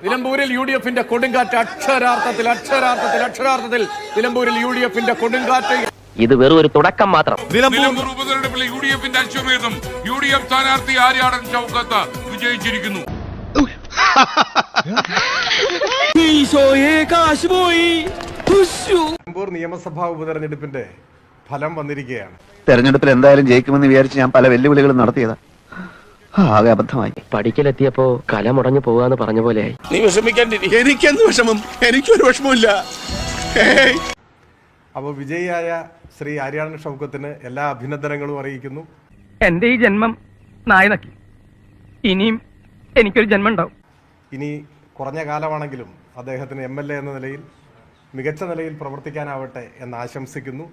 നിലമ്പൂരിൽ യുഡിഎഫിന്റെ കൊടുങ്കാറ്റ് അക്ഷരാർത്ഥത്തിൽ നിലമ്പൂരിൽ യുഡിഎഫിന്റെ കൊടുങ്കാറ്റ്. ഇത് വെറും ഒരു തുടക്കം മാത്രം. നിലമ്പൂർ ഉപതെരഞ്ഞെടുപ്പിൽ യുഡിഎഫിന്റെ അശ്വമേധം യുഡിഎഫ് സ്ഥാനാർത്ഥി ആര്യാടൻ ഷൗക്കത്ത് വിജയിച്ചിരിക്കുന്നു. നിലമ്പൂർ നിയമസഭാ ഉപതെരഞ്ഞെടുപ്പിന്റെ ഫലം വന്നിരിക്കുകയാണ്. തെരഞ്ഞെടുപ്പിൽ എന്തായാലും ജയിക്കുമെന്ന് വിചാരിച്ച് ഞാൻ പല വെല്ലുവിളികളും നടത്തിയതാ. ആകെ അബദ്ധമായി. പഠിക്കലെത്തിയപ്പോ കല മുടഞ്ഞു പോകാന്ന് പറഞ്ഞ പോലെയായി. നീ വിഷമിക്കാണ്ടിരിക്കും. എനിക്കെന്ത് വിഷമം? എനിക്കൊരു വിഷമമില്ല. അപ്പോൾ വിജയിയായ ശ്രീ ആര്യാടൻ ഷൗക്കത്തിന് എല്ലാ അഭിനന്ദനങ്ങളും അറിയിക്കുന്നു. എന്റെ ഈ ജന്മം നായനക്കി. ഇനിയും എനിക്കൊരു ജന്മം ഉണ്ടാവും. ഇനി കുറഞ്ഞ കാലമാണെങ്കിലും അദ്ദേഹത്തിന് MLA എന്ന നിലയിൽ മികച്ച നിലയിൽ പ്രവർത്തിക്കാനാവട്ടെ എന്ന് ആശംസിക്കുന്നു.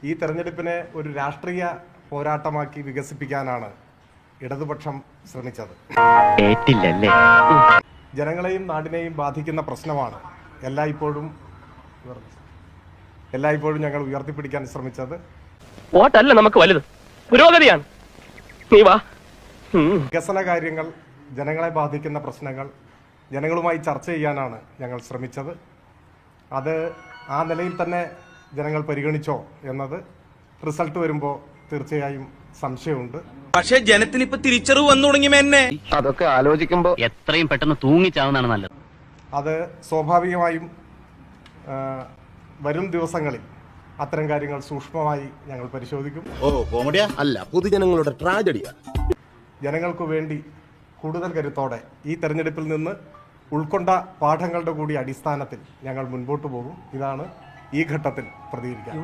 ഈ തെരഞ്ഞെടുപ്പിനെ ഒരു രാഷ്ട്രീയ പോരാട്ടമാക്കി വികസിപ്പിക്കാനാണ് ഇടതുപക്ഷം ശ്രമിച്ചത്. ജനങ്ങളെയും നാടിനെയും ബാധിക്കുന്ന പ്രശ്നമാണ് എല്ലായ്പ്പോഴും ഞങ്ങൾ ഉയർത്തിപ്പിടിക്കാൻ ശ്രമിച്ചത്. വോട്ടല്ല നമുക്ക് വലുത്, പുരോഗതിയാണ്. വികസന കാര്യങ്ങൾ, ജനങ്ങളെ ബാധിക്കുന്ന പ്രശ്നങ്ങൾ ജനങ്ങളുമായി ചർച്ച ചെയ്യാനാണ് ഞങ്ങൾ ശ്രമിച്ചത്. അത് ആ നിലയിൽ തന്നെ ജനങ്ങൾ പരിഗണിച്ചോ എന്നത് റിസൾട്ട് വരുമ്പോൾ തീർച്ചയായും സംശയമുണ്ട്. പക്ഷെ ജനത്തിന് ഇപ്പൊ തിരിച്ചറിവ് വന്നു തുടങ്ങി. എന്നെ അതൊക്കെ ആലോചിക്കുമ്പോ എത്രയും പെട്ടെന്ന് തൂങ്ങിച്ചാവുന്നതാണ് നല്ലത്. അത് സ്വാഭാവികമായും വരും ദിവസങ്ങളിൽ അത്തരം കാര്യങ്ങൾ സൂക്ഷ്മമായി ഞങ്ങൾ പരിശോധിക്കും. കോമഡിയാ അല്ല, പൊതുജനങ്ങളുടെ ട്രാജഡിയാ. ജനങ്ങൾക്ക് വേണ്ടി കൂടുതൽ കരുത്തോടെ ഈ തെരഞ്ഞെടുപ്പിൽ നിന്ന് ഉൾക്കൊണ്ട പാഠങ്ങളുടെ കൂടി അടിസ്ഥാനത്തിൽ ഞങ്ങൾ മുൻപോട്ട് പോകും. ഇതാണ് ഈ ഘട്ടത്തിൽ പ്രതികരിക്കുക.